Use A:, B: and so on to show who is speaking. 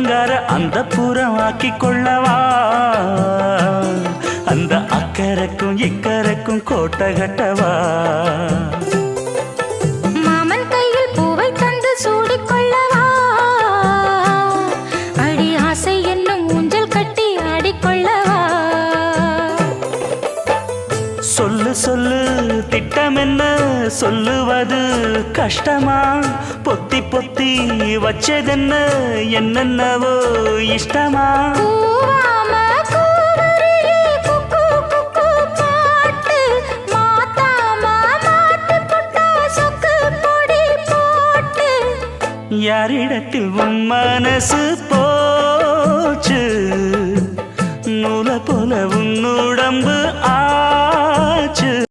A: அலங்கார அந்த புறம் ஆக்கி கொள்ளவா அந்த அக்கறைக்கும் இக்கரைக்கும் கோட்டை கட்டவா
B: மாமன் கையில் பூவை தந்து சூடிக்கொள்ளவா அடி ஆசை என்னும் ஊஞ்சல் கட்டி ஆடிக்கொள்ளவா
A: சொல்லு சொல்லு திட்டம் என்ன சொல்லுவது கஷ்டமா பொத்தி பொத்தி வச்சதென்ன என்னென்னவோ இஷ்டமா யாரிடத்தில் உன் மனசு போச்சு நூலை போல உன் உடம்பு